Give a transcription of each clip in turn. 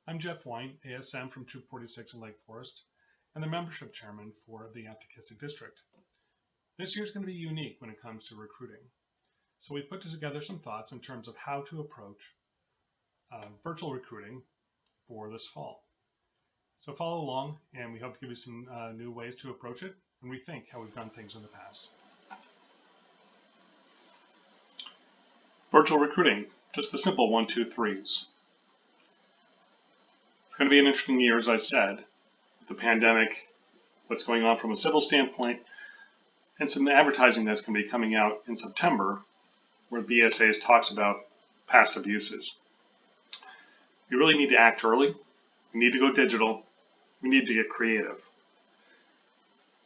I'm Jeff Wyne, ASM from Troop 46 in Lake Forest, and the membership chairman for the Aptekissic District. This year is going to be unique when it comes to recruiting. So we put together some thoughts in terms of how to approach virtual recruiting for this fall. So follow along, and we hope to give you some new ways to approach it and rethink how we've done things in the past. Virtual recruiting, just the simple 1, 2, 3s. It's going to be an interesting year, as I said, with the pandemic, what's going on from a civil standpoint, and some advertising that's going to be coming out in September, where BSA talks about past abuses. We really need to act early. We need to go digital. We need to get creative.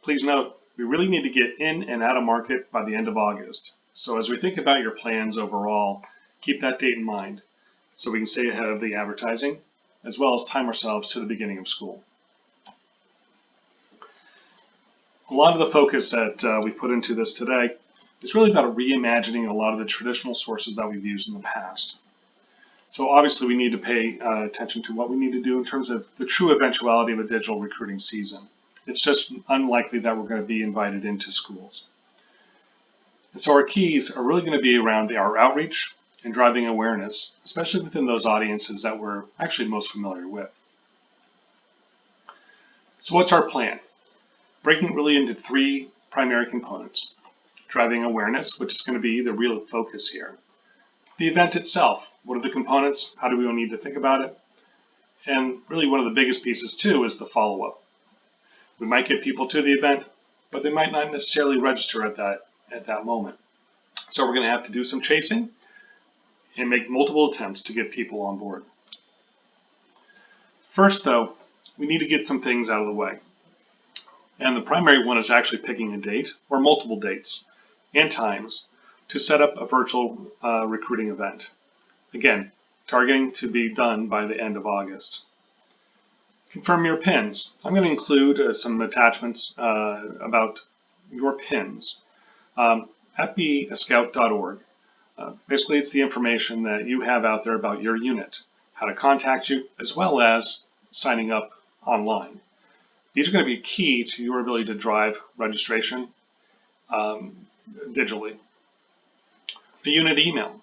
Please note, we really need to get in and out of market by the end of August. So as we think about your plans overall, keep that date in mind so we can stay ahead of the advertising, as well as time ourselves to the beginning of school. A lot of the focus that we put into this today is really about reimagining a lot of the traditional sources that we've used in the past. So obviously we need to pay attention to what we need to do in terms of the true eventuality of a digital recruiting season. It's just unlikely that we're going to be invited into schools. And so our keys are really going to be around our outreach and driving awareness, especially within those audiences that we're actually most familiar with. So what's our plan? Breaking it really into 3 primary components. Driving awareness, which is going to be the real focus here. The event itself, what are the components? How do we need to think about it? And really one of the biggest pieces too is the follow-up. We might get people to the event, but they might not necessarily register at that moment. So we're going to have to do some chasing and make multiple attempts to get people on board. First though, we need to get some things out of the way. And the primary one is actually picking a date or multiple dates and times to set up a virtual recruiting event. Again, targeting to be done by the end of August. Confirm your PINs. I'm going to include some attachments about your PINs at beascout.org. Basically, it's the information that you have out there about your unit, how to contact you, as well as signing up online. These are going to be key to your ability to drive registration digitally. A unit email.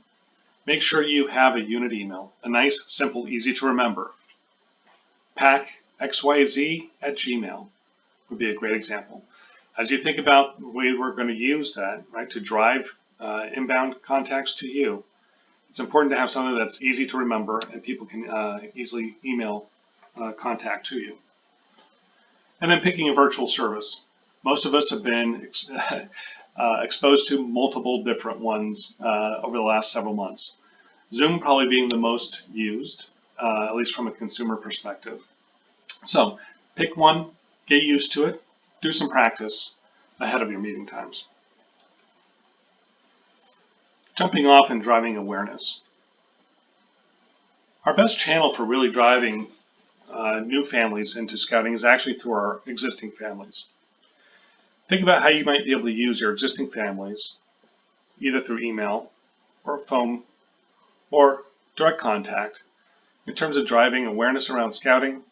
Make sure you have a unit email. A nice, simple, easy to remember. packxyz@gmail would be a great example. As you think about the way we're going to use that, right, to drive inbound contacts to you, it's important to have something that's easy to remember and people can easily email contact to you. And then picking a virtual service. Most of us have been exposed to multiple different ones over the last several months. Zoom probably being the most used, at least from a consumer perspective. So pick one, get used to it, do some practice ahead of your meeting times. Jumping off and driving awareness. Our best channel for really driving new families into scouting is actually through our existing families. Think about how you might be able to use your existing families, either through email or phone or direct contact, in terms of driving awareness around scouting,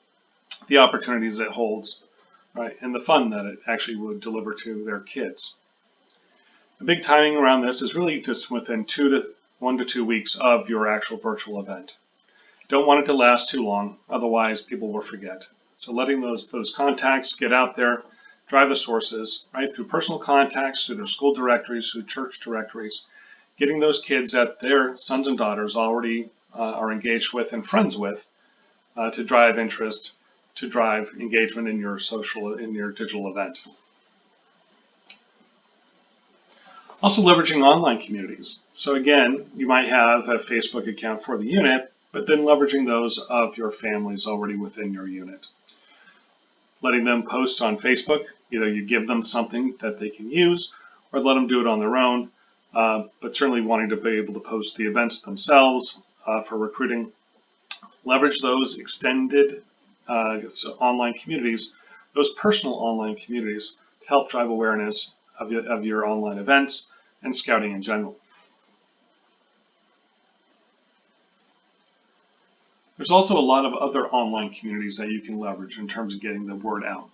the opportunities it holds, right, and the fun that it actually would deliver to their kids. The big timing around this is really just within 1 to 2 weeks of your actual virtual event. Don't want it to last too long, otherwise people will forget. So letting those contacts get out there, drive the sources, right, through personal contacts, through their school directories, through church directories, getting those kids that their sons and daughters already are engaged with and friends with to drive interest, to drive engagement in your digital event. Also leveraging online communities. So again, you might have a Facebook account for the unit, but then leveraging those of your families already within your unit. Letting them post on Facebook, either you give them something that they can use or let them do it on their own, but certainly wanting to be able to post the events themselves for recruiting. Leverage those extended online communities, those personal online communities, to help drive awareness of your online events and scouting in general. There's also a lot of other online communities that you can leverage in terms of getting the word out.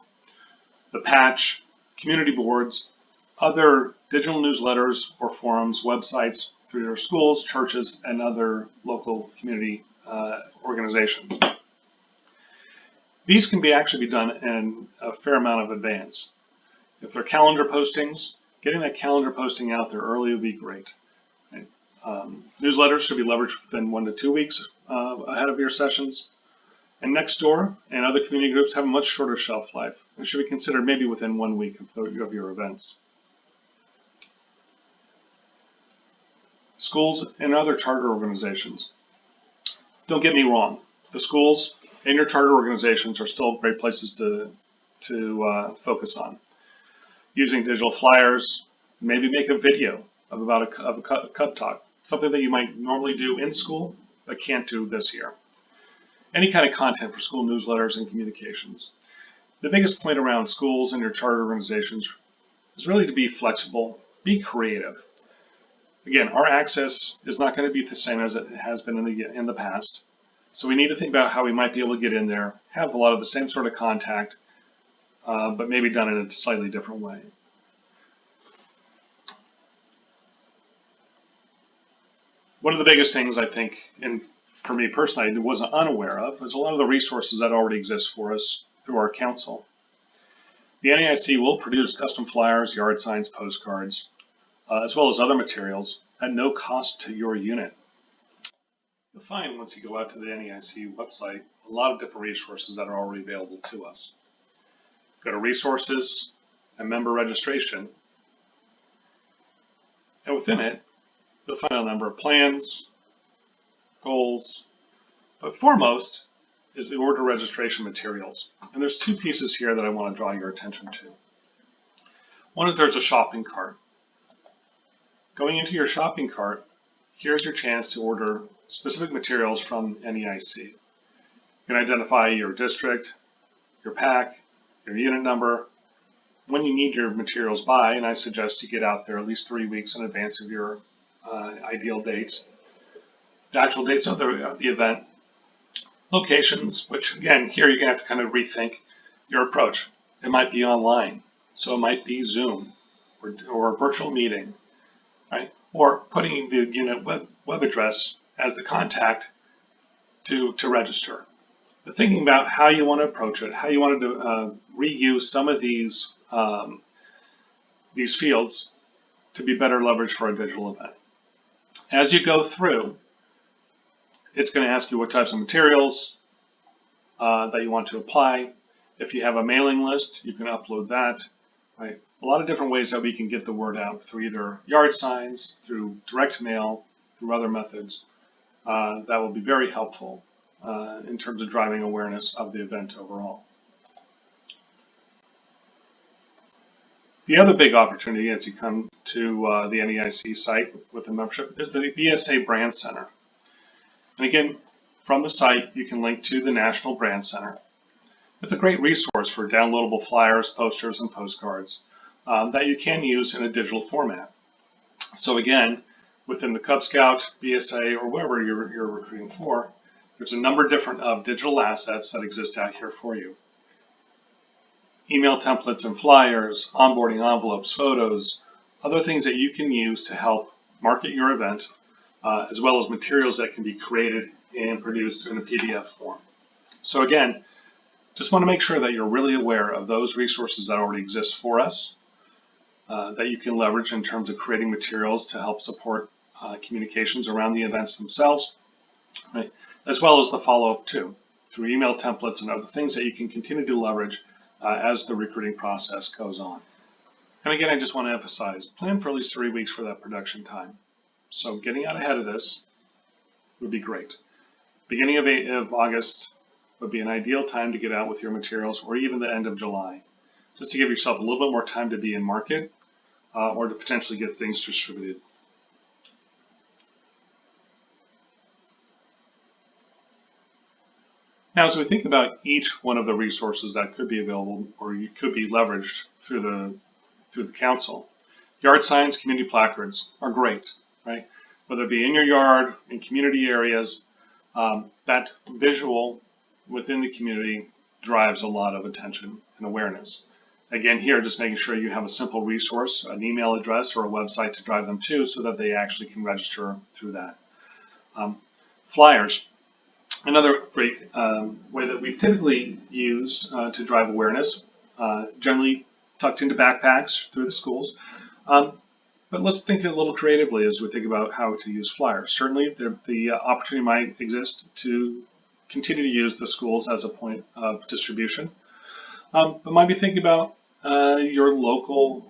The Patch, community boards, other digital newsletters or forums, websites through your schools, churches, and other local community organizations. These can actually be done in a fair amount of advance. If they're calendar postings, getting that calendar posting out there early would be great. Right? Newsletters should be leveraged within 1 to 2 weeks ahead of your sessions. And Nextdoor and other community groups have a much shorter shelf life and should be considered maybe within 1 week of your events. Schools and other charter organizations. Don't get me wrong, the schools and your charter organizations are still great places to focus on. Using digital flyers, maybe make a video of a cup talk, something that you might normally do in school but can't do this year. Any kind of content for school newsletters and communications. The biggest point around schools and your charter organizations is really to be flexible, be creative. Again, our access is not going to be the same as it has been in the past. So we need to think about how we might be able to get in there, have a lot of the same sort of contact, but maybe done in a slightly different way. One of the biggest things I think, and for me personally, I wasn't unaware of, is a lot of the resources that already exist for us through our council. The NEIC will produce custom flyers, yard signs, postcards, as well as other materials at no cost to your unit. You'll find once you go out to the NEIC website, a lot of different resources that are already available to us. Go to resources and member registration, and within it, you'll find a number of plans, goals, but foremost is the order registration materials. And there's 2 pieces here that I want to draw your attention to. One is there's a shopping cart. Going into your shopping cart, here's your chance to order specific materials from NEIC. You can identify your district, your pack, your unit number, when you need your materials by, and I suggest you get out there at least 3 weeks in advance of your ideal dates. The actual dates of the event, locations, which again, here you're going to have to kind of rethink your approach. It might be online, so it might be Zoom or a virtual meeting. Right? Or putting the unit web address as the contact to register. But thinking about how you want to approach it, how you want to reuse some of these fields to be better leveraged for a digital event. As you go through, it's going to ask you what types of materials that you want to apply. If you have a mailing list, you can upload that. Right? A lot of different ways that we can get the word out through either yard signs, through direct mail, through other methods. That will be very helpful in terms of driving awareness of the event overall. The other big opportunity as you come to the NEIC site with the membership is the BSA Brand Center. And again, from the site, you can link to the National Brand Center. It's a great resource for downloadable flyers, posters, and postcards that you can use in a digital format. So again, within the Cub Scout, BSA, or wherever you're recruiting for, there's a number of different digital assets that exist out here for you. Email templates and flyers, onboarding envelopes, photos, other things that you can use to help market your event, as well as materials that can be created and produced in a PDF form. So again, just want to make sure that you're really aware of those resources that already exist for us, that you can leverage in terms of creating materials to help support communications around the events themselves, right? As well as the follow-up too, through email templates and other things that you can continue to leverage as the recruiting process goes on. And again, I just want to emphasize, plan for at least 3 weeks for that production time. So getting out ahead of this would be great. Beginning of August would be an ideal time to get out with your materials, or even the end of July, just to give yourself a little bit more time to be in market or to potentially get things distributed. Now, as we think about each one of the resources that could be available or could be leveraged through the council, yard signs, community placards are great, right? Whether it be in your yard, in community areas, That visual within the community drives a lot of attention and awareness. Again, here, just making sure you have a simple resource, an email address or a website to drive them to so that they actually can register through that. Flyers. Another great way that we've typically used to drive awareness, generally tucked into backpacks through the schools. But let's think a little creatively as we think about how to use flyers. Certainly, the opportunity might exist to continue to use the schools as a point of distribution. But might be thinking about your local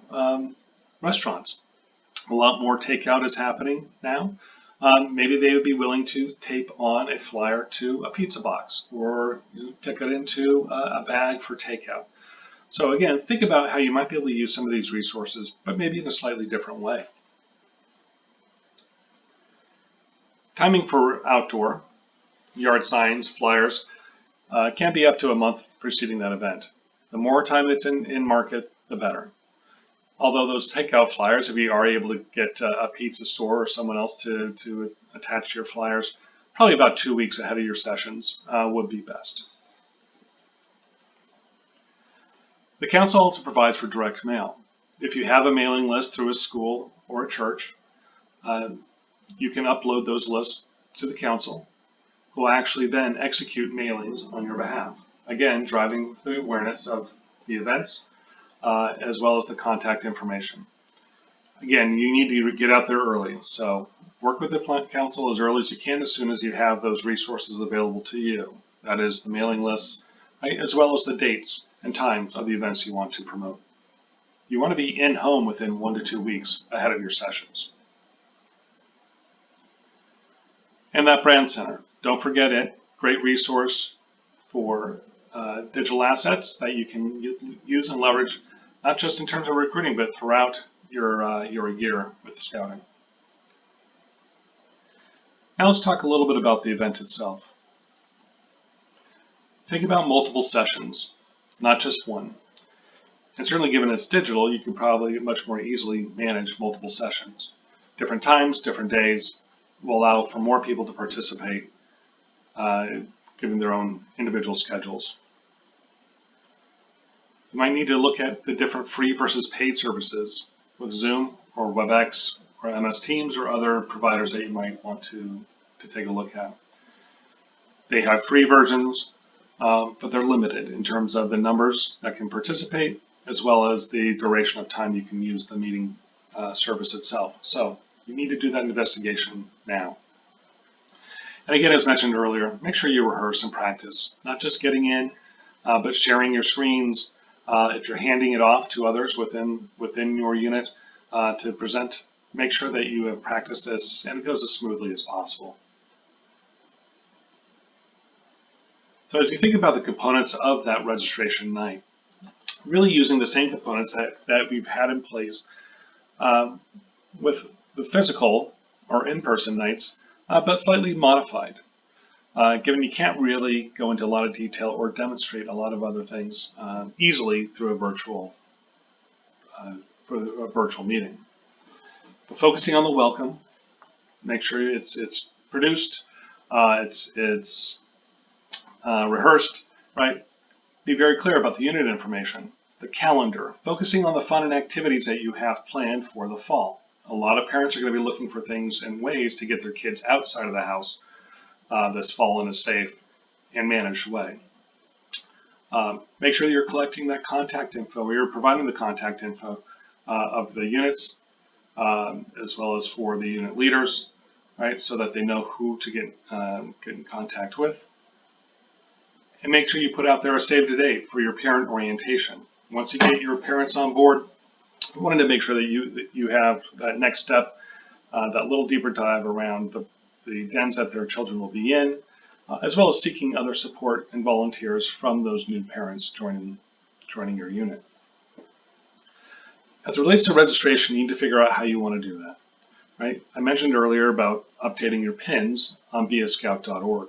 restaurants. A lot more takeout is happening now. Maybe they would be willing to tape on a flyer to a pizza box or stick it into a bag for takeout. So again, think about how you might be able to use some of these resources, but maybe in a slightly different way. Timing for outdoor, yard signs, flyers, can be up to a month preceding that event. The more time it's in market, the better. Although those takeout flyers, if you are able to get a pizza store or someone else to attach to your flyers, probably about 2 weeks ahead of your sessions would be best. The council also provides for direct mail. If you have a mailing list through a school or a church, you can upload those lists to the council, who will actually then execute mailings on your behalf. Again, driving the awareness of the events, as well as the contact information. Again, you need to get out there early, so work with the council as early as you can, as soon as you have those resources available to you. That is the mailing lists, right, as well as the dates and times of the events you want to promote. You want to be in home within 1 to 2 weeks ahead of your sessions. And that brand center, don't forget it. Great resource for digital assets that you can use and leverage, not just in terms of recruiting, but throughout your year with scouting. Now let's talk a little bit about the event itself. Think about multiple sessions, not just one. And certainly given it's digital, you can probably much more easily manage multiple sessions. Different times, different days will allow for more people to participate, given their own individual schedules. You might need to look at the different free versus paid services with Zoom or WebEx or MS Teams or other providers that you might want to take a look at. They have free versions, but they're limited in terms of the numbers that can participate, as well as the duration of time you can use the meeting service itself. So you need to do that investigation now. And again, as mentioned earlier, make sure you rehearse and practice, not just getting in, but sharing your screens. If you're handing it off to others within your unit to present, make sure that you have practiced this and it goes as smoothly as possible. So as you think about the components of that registration night, really using the same components that we've had in place with the physical or in-person nights, but slightly modified. Given you can't really go into a lot of detail or demonstrate a lot of other things easily through a virtual meeting. But focusing on the welcome, make sure it's produced, it's rehearsed, right? Be very clear about the unit information, the calendar, focusing on the fun and activities that you have planned for the fall. A lot of parents are going to be looking for things and ways to get their kids outside of the house this fall in a safe and managed way. Make sure that you're collecting that contact info, or you're providing the contact info of the units, as well as for the unit leaders, right, so that they know who to get in contact with. And make sure you put out there a save the date for your parent orientation. Once you get your parents on board, we wanted to make sure that you have that next step, that little deeper dive around the dens that their children will be in, as well as seeking other support and volunteers from those new parents joining your unit. As it relates to registration, you need to figure out how you want to do that, right? I mentioned earlier about updating your PINs on bscout.org.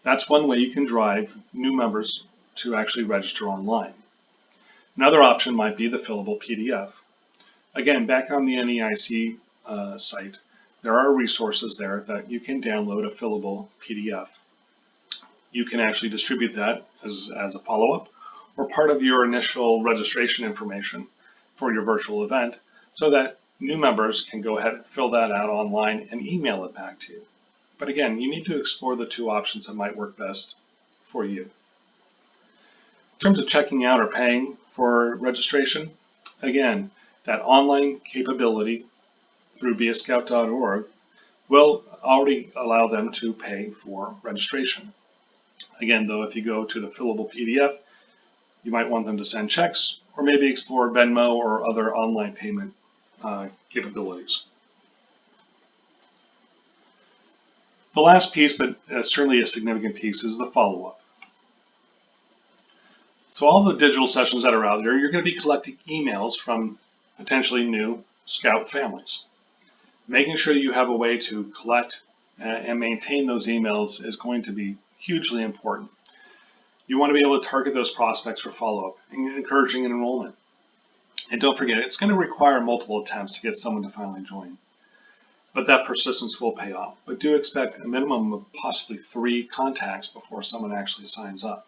That's one way you can drive new members to actually register online. Another option might be the fillable PDF. Again, back on the NEIC site, there are resources there that you can download a fillable PDF. You can actually distribute that as a follow-up or part of your initial registration information for your virtual event so that new members can go ahead and fill that out online and email it back to you. But again, you need to explore the two options that might work best for you. In terms of checking out or paying for registration, again, that online capability through beascout.org will already allow them to pay for registration. Again, though, if you go to the fillable PDF, you might want them to send checks or maybe explore Venmo or other online payment capabilities. The last piece, but certainly a significant piece, is the follow-up. So all the digital sessions that are out there, you're going to be collecting emails from potentially new Scout families. Making sure that you have a way to collect and maintain those emails is going to be hugely important. You want to be able to target those prospects for follow-up and encouraging an enrollment. And don't forget, it's going to require multiple attempts to get someone to finally join. But that persistence will pay off. But do expect a minimum of possibly 3 contacts before someone actually signs up.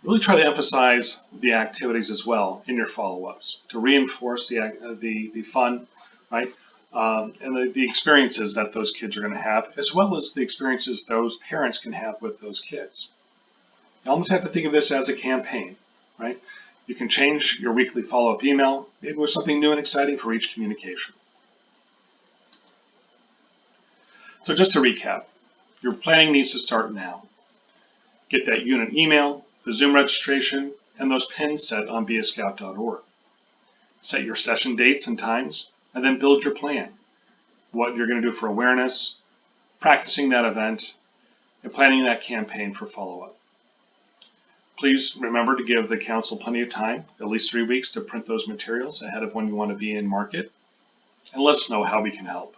Really try to emphasize the activities as well in your follow-ups to reinforce the fun, right? And the experiences that those kids are going to have, as well as the experiences those parents can have with those kids. You almost have to think of this as a campaign, right? You can change your weekly follow-up email, maybe with something new and exciting for each communication. So just to recap, your planning needs to start now. Get that unit email, the Zoom registration, and those pins set on beascout.org. Set your session dates and times, and then build your plan. What you're going to do for awareness, practicing that event, and planning that campaign for follow-up. Please remember to give the council plenty of time, at least 3 weeks, to print those materials ahead of when you want to be in market, and let us know how we can help.